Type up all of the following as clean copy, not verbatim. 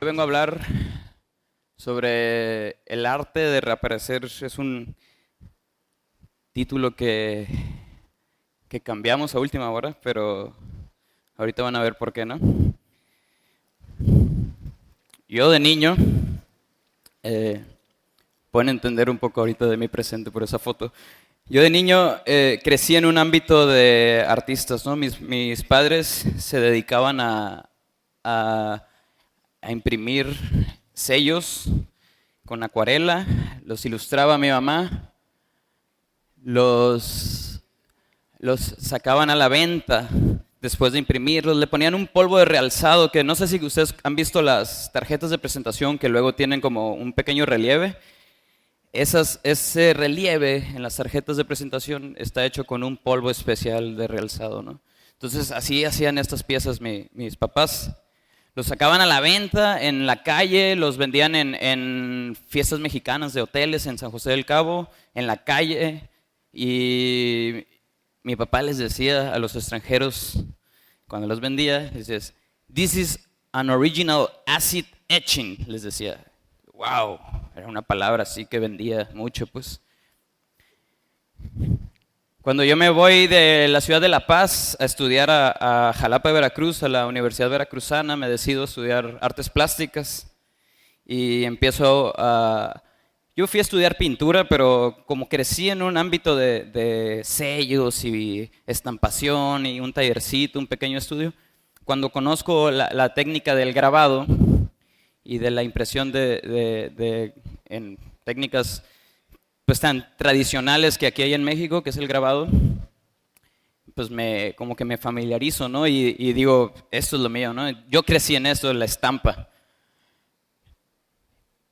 Vengo a hablar sobre el arte de reaparecer. Es un título que cambiamos a última hora, pero ahorita van a ver por qué, ¿no? Yo de niño, eh, pueden entender un poco ahorita de mi presente por esa foto. Yo de niño crecí en un ámbito de artistas, ¿no? Mis padres se dedicaban a a imprimir sellos con acuarela, los ilustraba mi mamá, los, los sacaban a la venta después de imprimirlos, le ponían un polvo de realzado que no sé si ustedes han visto las tarjetas de presentación que luego tienen como un pequeño relieve. Ese relieve en las tarjetas de presentación está hecho con un polvo especial de realzado, ¿no? Entonces así hacían estas piezas mis papás. Los sacaban a la venta en la calle, los vendían en fiestas mexicanas de hoteles en San José del Cabo, en la calle. Y mi papá les decía a los extranjeros, cuando los vendía, dices, "This is an original acid etching", les decía. Wow, era una palabra así que vendía mucho, pues. Cuando yo me voy de la ciudad de La Paz a estudiar a Jalapa, Veracruz, a la Universidad Veracruzana, me decido estudiar artes plásticas y empiezo a... Yo fui a estudiar pintura, pero como crecí en un ámbito de sellos y estampación y un tallercito, un pequeño estudio, cuando conozco la técnica del grabado y de la impresión en técnicas pues tan tradicionales que aquí hay en México, que es el grabado, pues como que me familiarizo, ¿no? Y digo, esto es lo mío, ¿no? Yo crecí en esto, la estampa.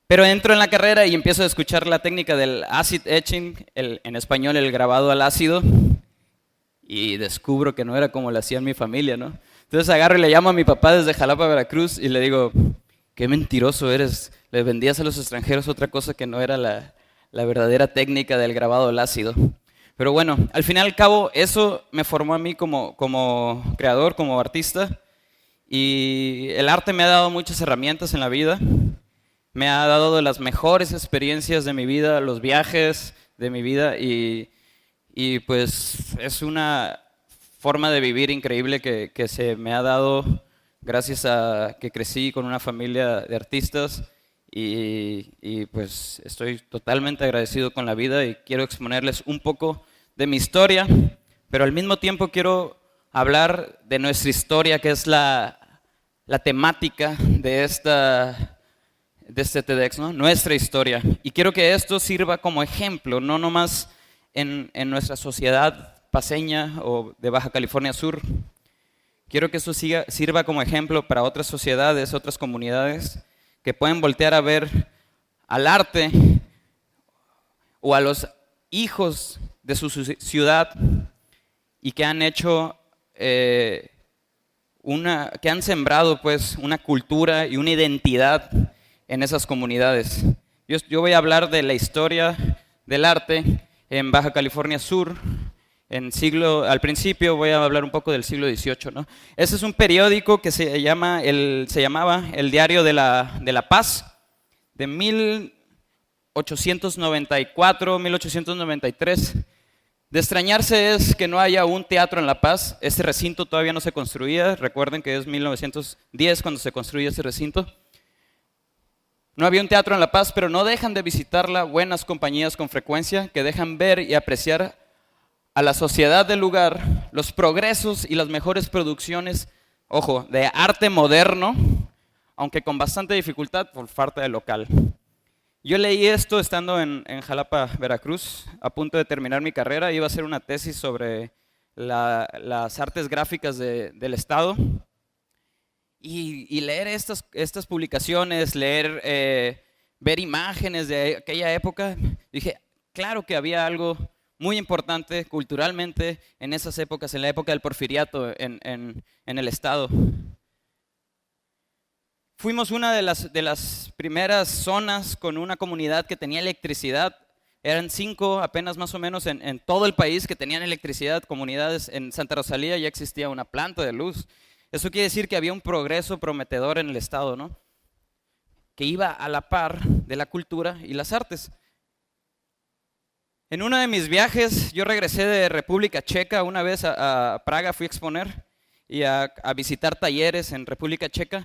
Pero entro en la carrera y empiezo a escuchar la técnica del acid etching, en español el grabado al ácido, y descubro que no era como lo hacía en mi familia, ¿no? Entonces agarro y le llamo a mi papá desde Jalapa, Veracruz, y le digo, qué mentiroso eres, le vendías a los extranjeros otra cosa que no era la verdadera técnica del grabado al ácido. Pero bueno, al fin y al cabo, eso me formó a mí como creador, como artista, y el arte me ha dado muchas herramientas en la vida, me ha dado de las mejores experiencias de mi vida, los viajes de mi vida, y pues es una forma de vivir increíble que se me ha dado gracias a que crecí con una familia de artistas y pues estoy totalmente agradecido con la vida y quiero exponerles un poco de mi historia, pero al mismo tiempo quiero hablar de nuestra historia, que es la temática de este TEDx, ¿no? Nuestra historia. Y quiero que esto sirva como ejemplo, no nomás en nuestra sociedad paceña o de Baja California Sur. Quiero que esto sirva como ejemplo para otras sociedades, otras comunidades que pueden voltear a ver al arte o a los hijos de su ciudad y que han hecho que han sembrado pues una cultura y una identidad en esas comunidades. Yo voy a hablar de la historia del arte en Baja California Sur. Al principio voy a hablar un poco del siglo XVIII, ¿no? Ese es un periódico que se llamaba el Diario de la Paz, de 1894, 1893. De extrañarse es que no haya un teatro en La Paz. Este recinto todavía no se construía. Recuerden que es 1910 cuando se construye ese recinto. No había un teatro en La Paz, pero no dejan de visitarla buenas compañías con frecuencia que dejan ver y apreciar a la sociedad del lugar los progresos y las mejores producciones, ojo, de arte moderno, aunque con bastante dificultad por falta de local. Yo leí esto estando en Jalapa, Veracruz, a punto de terminar mi carrera. Iba a hacer una tesis sobre las artes gráficas del Estado. Y leer estas publicaciones, ver imágenes de aquella época, dije, claro que había algo muy importante culturalmente en esas épocas, en la época del Porfiriato en el Estado. Fuimos una de las primeras zonas con una comunidad que tenía electricidad. Eran 5 apenas más o menos en todo el país que tenían electricidad, comunidades. En Santa Rosalía ya existía una planta de luz. Eso quiere decir que había un progreso prometedor en el estado, ¿no? que iba a la par de la cultura y las artes. En uno de mis viajes, yo regresé de República Checa, una vez a Praga fui a exponer y a visitar talleres en República Checa.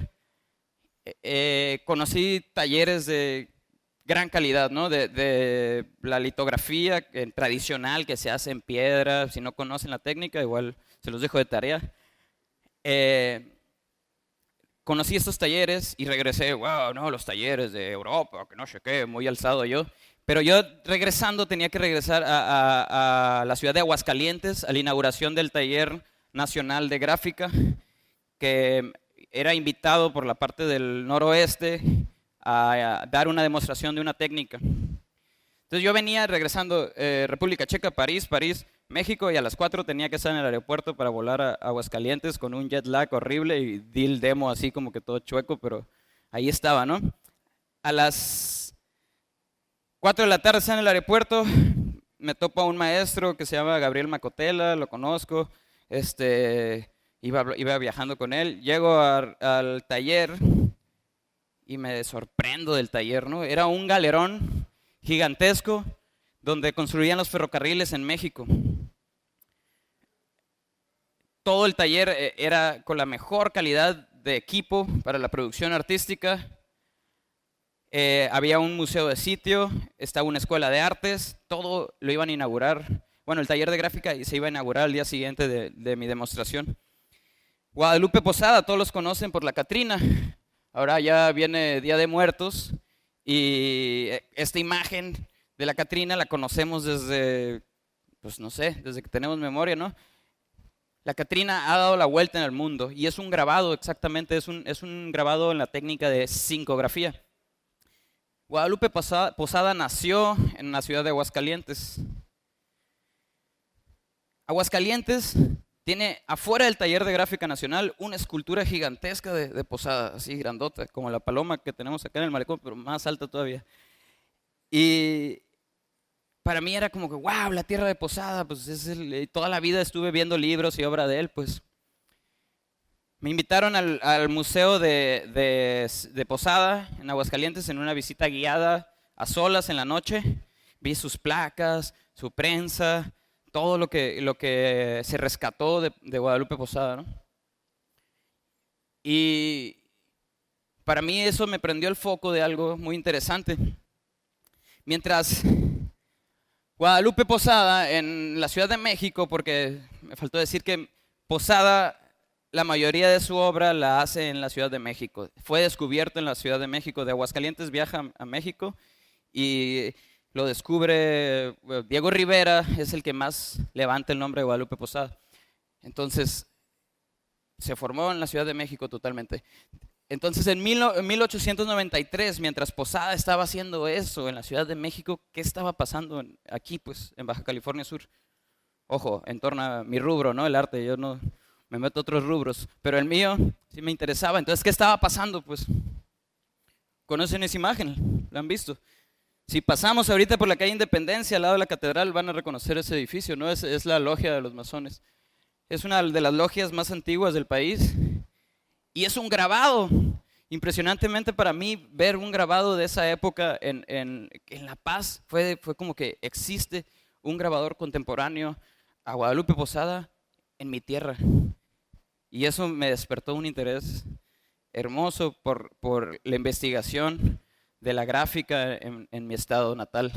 Conocí talleres de gran calidad, ¿no? De la litografía tradicional que se hace en piedra. Si no conocen la técnica, igual se los dejo de tarea. Conocí estos talleres y regresé, wow, no, los talleres de Europa, que no sé qué, muy alzado yo. Pero yo regresando tenía que regresar a la ciudad de Aguascalientes a la inauguración del Taller Nacional de Gráfica, que era invitado por la parte del noroeste a dar una demostración de una técnica. Entonces yo venía regresando República Checa, París, México, y a las 4 tenía que estar en el aeropuerto para volar a Aguascalientes con un jet lag horrible y di el demo así como que todo chueco, pero ahí estaba, ¿no? A las 4 de la tarde estaba en el aeropuerto, me topo a un maestro que se llama Gabriel Macotela, lo conozco, iba viajando con él, llego al taller y me sorprendo del taller, ¿no? Era un galerón gigantesco donde construían los ferrocarriles en México. Todo el taller era con la mejor calidad de equipo para la producción artística. Había un museo de sitio, estaba una escuela de artes, todo lo iban a inaugurar. Bueno, el taller de gráfica se iba a inaugurar al día siguiente de mi demostración. Guadalupe Posada, todos los conocen por la Catrina. Ahora ya viene Día de Muertos y esta imagen de la Catrina la conocemos desde, pues no sé, desde que tenemos memoria, ¿no? La Catrina ha dado la vuelta en el mundo y es un grabado, exactamente, es un grabado en la técnica de sincografía. Guadalupe Posada nació en la ciudad de Aguascalientes. Aguascalientes tiene afuera del Taller de Gráfica Nacional una escultura gigantesca de Posada, así grandota, como la paloma que tenemos acá en el malecón, pero más alta todavía. Y para mí era como que, wow, la tierra de Posada, pues toda la vida estuve viendo libros y obra de él, pues. Me invitaron al museo de Posada en Aguascalientes en una visita guiada a solas en la noche. Vi sus placas, su prensa, todo lo que se rescató de Guadalupe Posada, ¿no? Y para mí eso me prendió el foco de algo muy interesante. Mientras Guadalupe Posada en la Ciudad de México, porque me faltó decir que Posada, la mayoría de su obra la hace en la Ciudad de México. Fue descubierto en la Ciudad de México. De Aguascalientes viaja a México y lo descubre Diego Rivera, es el que más levanta el nombre de Guadalupe Posada. Entonces, se formó en la Ciudad de México totalmente. Entonces, en 1893, mientras Posada estaba haciendo eso en la Ciudad de México, ¿qué estaba pasando aquí, pues, en Baja California Sur? Ojo, en torno a mi rubro, ¿no? El arte, yo no me meto a otros rubros, pero el mío sí me interesaba. Entonces, ¿qué estaba pasando? Pues, ¿conocen esa imagen? ¿La han visto? Si pasamos ahorita por la calle Independencia, al lado de la catedral, van a reconocer ese edificio, ¿no? Es la logia de los masones. Es una de las logias más antiguas del país. Y es un grabado. Impresionantemente para mí, ver un grabado de esa época en La Paz, fue como que existe un grabador contemporáneo a Guadalupe Posada en mi tierra. Y eso me despertó un interés hermoso por la investigación de la gráfica en mi estado natal.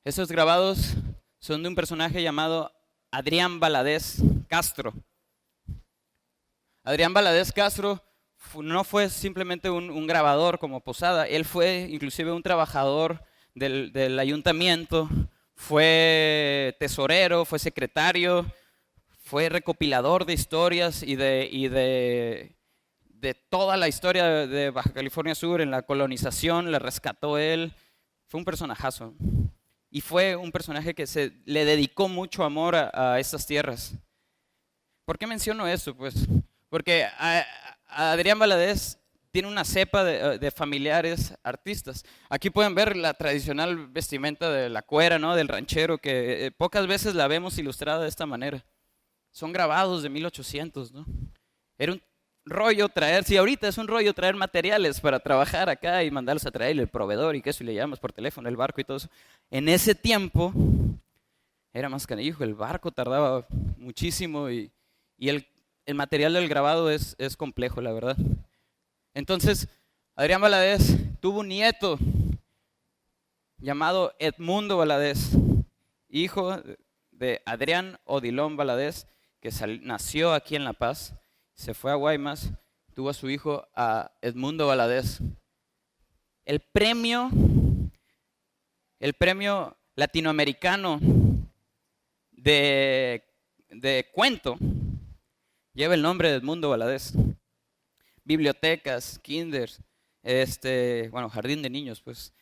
Esos grabados son de un personaje llamado Adrián Valadez Castro. Adrián Valadez Castro no fue simplemente un grabador como Posada, él fue inclusive un trabajador del ayuntamiento, fue tesorero, fue secretario, fue recopilador de historias y de toda la historia de Baja California Sur. En la colonización la rescató él, fue un personajazo. Y fue un personaje que le dedicó mucho amor a estas tierras. ¿Por qué menciono eso? Pues porque Adrián Valadez tiene una cepa de familiares artistas. Aquí pueden ver la tradicional vestimenta de la cuera, ¿no? Del ranchero, que pocas veces la vemos ilustrada de esta manera. Son grabados de 1800, ¿no? Era un rollo traer, si ahorita es un rollo traer materiales para trabajar acá y mandarlos a traer el proveedor y que eso y le llamas por teléfono, el barco y todo eso. En ese tiempo era más canijo, el barco tardaba muchísimo y el material del grabado es complejo, la verdad. Entonces, Adrián Valadez tuvo un nieto llamado Edmundo Valadez, hijo de Adrián Odilón Valadez, que nació aquí en La Paz, se fue a Guaymas, tuvo a su hijo a Edmundo Valadez. El premio latinoamericano de cuento lleva el nombre de Edmundo Valadez. Bibliotecas, kinders, bueno, jardín de niños, pues.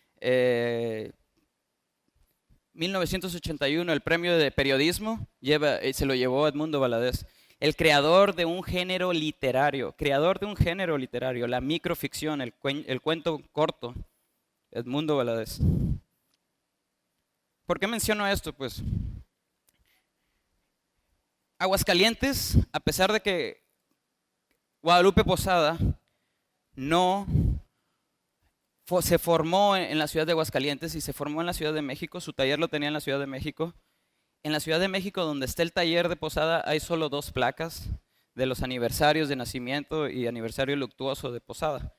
1981 el premio de periodismo se lo llevó Edmundo Valadez. El creador de un género literario, la microficción, el cuento corto, Edmundo Valadez. ¿Por qué menciono esto? Pues Aguascalientes, a pesar de que Guadalupe Posada no se formó en la ciudad de Aguascalientes y se formó en la Ciudad de México, su taller lo tenía en la Ciudad de México. En la Ciudad de México, donde está el taller de Posada, hay solo 2 placas de los aniversarios de nacimiento y aniversario luctuoso de Posada.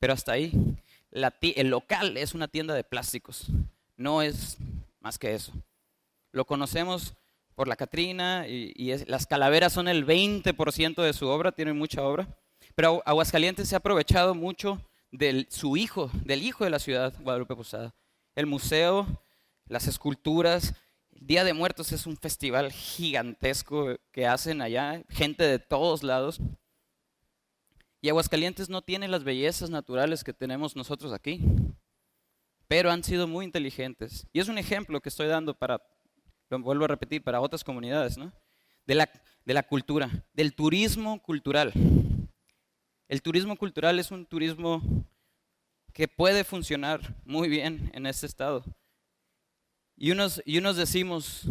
Pero hasta ahí, el local es una tienda de plásticos, no es más que eso. Lo conocemos por la Catrina y las calaveras son el 20% de su obra, tienen mucha obra. Pero Aguascalientes se ha aprovechado mucho del hijo de la ciudad, Guadalupe Posada. El museo, las esculturas. El Día de Muertos es un festival gigantesco que hacen allá, gente de todos lados. Y Aguascalientes no tiene las bellezas naturales que tenemos nosotros aquí, pero han sido muy inteligentes. Y es un ejemplo que estoy dando lo vuelvo a repetir, para otras comunidades, ¿no? De la cultura, del turismo cultural. El turismo cultural es un turismo que puede funcionar muy bien en este estado. Y unos decimos,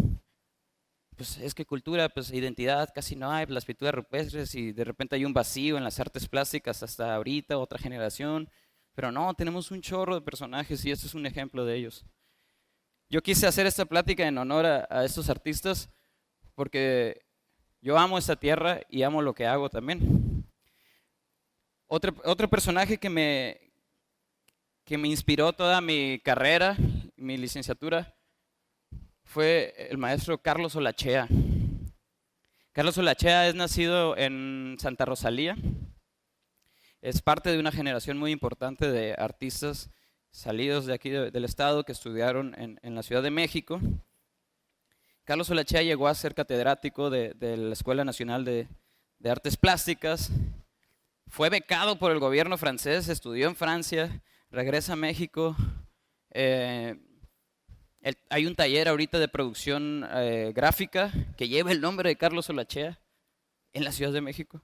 pues es que cultura, pues identidad casi no hay, las pinturas rupestres y de repente hay un vacío en las artes plásticas hasta ahorita, otra generación. Pero no, tenemos un chorro de personajes y este es un ejemplo de ellos. Yo quise hacer esta plática en honor a estos artistas porque yo amo esta tierra y amo lo que hago también. Otro personaje que me inspiró toda mi carrera, mi licenciatura, fue el maestro Carlos Olachea. Carlos Olachea es nacido en Santa Rosalía, es parte de una generación muy importante de artistas salidos de aquí del estado que estudiaron en la Ciudad de México. Carlos Olachea llegó a ser catedrático de la Escuela Nacional de Artes Plásticas, fue becado por el gobierno francés, estudió en Francia, regresa a México. Hay un taller ahorita de producción gráfica que lleva el nombre de Carlos Olachea en la Ciudad de México.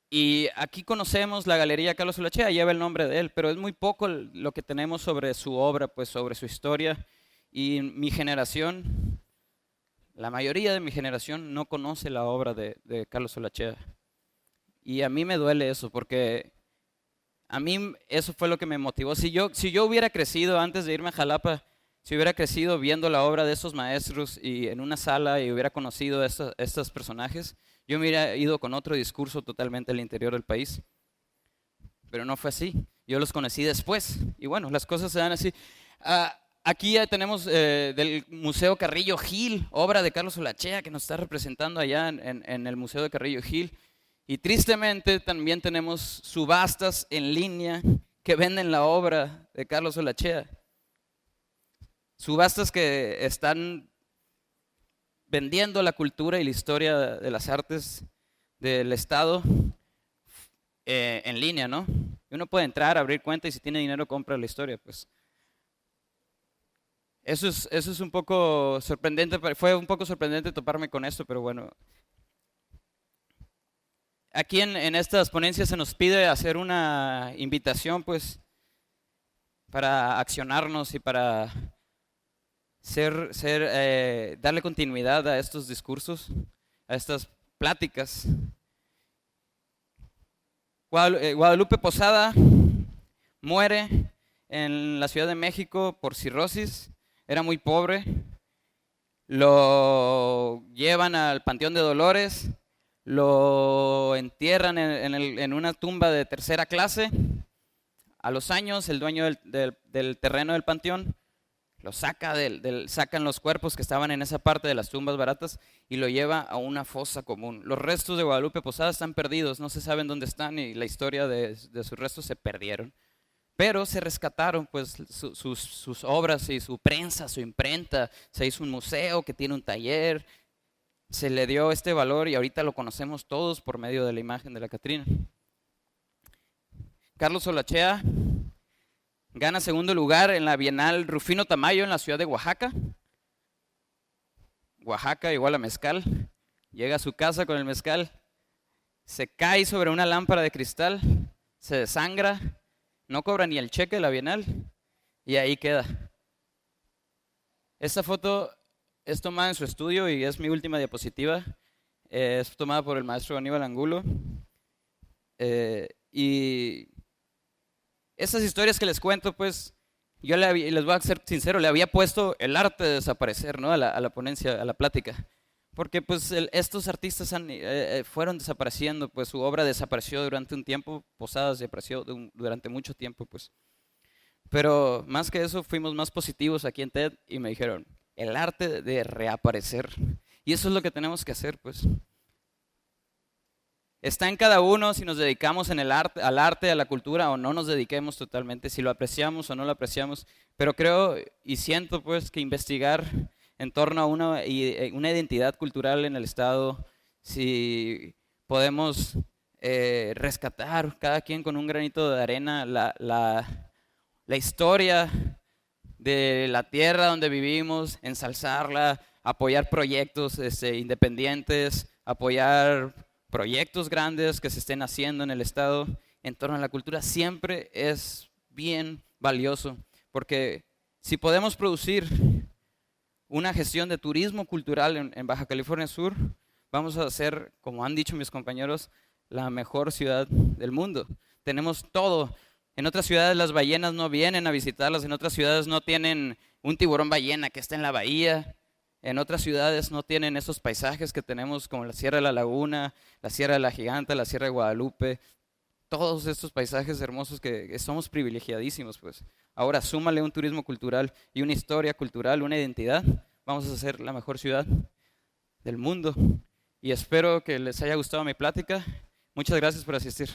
Y aquí conocemos la Galería Carlos Olachea, lleva el nombre de él, pero es muy poco lo que tenemos sobre su obra, pues sobre su historia. Y mi generación, la mayoría de mi generación no conoce la obra de Carlos Olachea. Y a mí me duele eso, porque a mí eso fue lo que me motivó. Si yo hubiera crecido antes de irme a Jalapa, si hubiera crecido viendo la obra de esos maestros y en una sala y hubiera conocido a estos personajes, yo me hubiera ido con otro discurso totalmente al interior del país. Pero no fue así. Yo los conocí después. Y bueno, las cosas se dan así. Aquí ya tenemos del Museo Carrillo Gil, obra de Carlos Olachea, que nos está representando allá en el Museo de Carrillo Gil. Y tristemente también tenemos subastas en línea que venden la obra de Carlos Olachea. Subastas que están vendiendo la cultura y la historia de las artes del Estado en línea, ¿no? Uno puede entrar, abrir cuenta y si tiene dinero compra la historia, pues. Eso es un poco sorprendente, fue un poco sorprendente toparme con esto, pero bueno. Aquí en estas ponencias se nos pide hacer una invitación, pues, para accionarnos y para darle continuidad a estos discursos, a estas pláticas. Guadalupe Posada muere en la Ciudad de México por cirrosis, era muy pobre, lo llevan al Panteón de Dolores, lo entierran en una tumba de tercera clase. A los años, el dueño del terreno del panteón lo sacan los cuerpos que estaban en esa parte de las tumbas baratas y lo lleva a una fosa común. Los restos de Guadalupe Posada están perdidos, no se saben dónde están y la historia de sus restos se perdieron. Pero se rescataron pues sus obras y su prensa, su imprenta, se hizo un museo que tiene un taller, se le dio este valor y ahorita lo conocemos todos por medio de la imagen de la Catrina. Carlos Olachea gana segundo lugar en la Bienal Rufino Tamayo en la ciudad de Oaxaca. Oaxaca igual a mezcal. Llega a su casa con el mezcal, se cae sobre una lámpara de cristal, se desangra, no cobra ni el cheque de la Bienal y ahí queda. Esta foto es tomada en su estudio y es mi última diapositiva. Es tomada por el maestro Aníbal Angulo. Y esas historias que les cuento, pues, yo les voy a ser sincero, le había puesto el arte de desaparecer, ¿no? a la ponencia, a la plática. Porque pues estos artistas fueron desapareciendo, pues su obra desapareció durante un tiempo, Posadas desapareció durante mucho tiempo, pues. Pero más que eso, fuimos más positivos aquí en TED y me dijeron, el arte de reaparecer. Y eso es lo que tenemos que hacer, pues. Está en cada uno si nos dedicamos al arte, a la cultura o no nos dediquemos totalmente, si lo apreciamos o no lo apreciamos. Pero creo y siento pues que investigar en torno a una identidad cultural en el Estado, si podemos rescatar cada quien con un granito de arena la historia de la tierra donde vivimos, ensalzarla, apoyar proyectos independientes, apoyar proyectos grandes que se estén haciendo en el Estado en torno a la cultura, siempre es bien valioso, porque si podemos producir una gestión de turismo cultural en Baja California Sur, vamos a ser, como han dicho mis compañeros, la mejor ciudad del mundo. Tenemos todo. En otras ciudades las ballenas no vienen a visitarlas, en otras ciudades no tienen un tiburón ballena que está en la bahía, en otras ciudades no tienen esos paisajes que tenemos como la Sierra de la Laguna, la Sierra de la Giganta, la Sierra de Guadalupe, todos estos paisajes hermosos que somos privilegiadísimos, pues. Ahora súmale un turismo cultural y una historia cultural, una identidad, vamos a ser la mejor ciudad del mundo. Y espero que les haya gustado mi plática. Muchas gracias por asistir.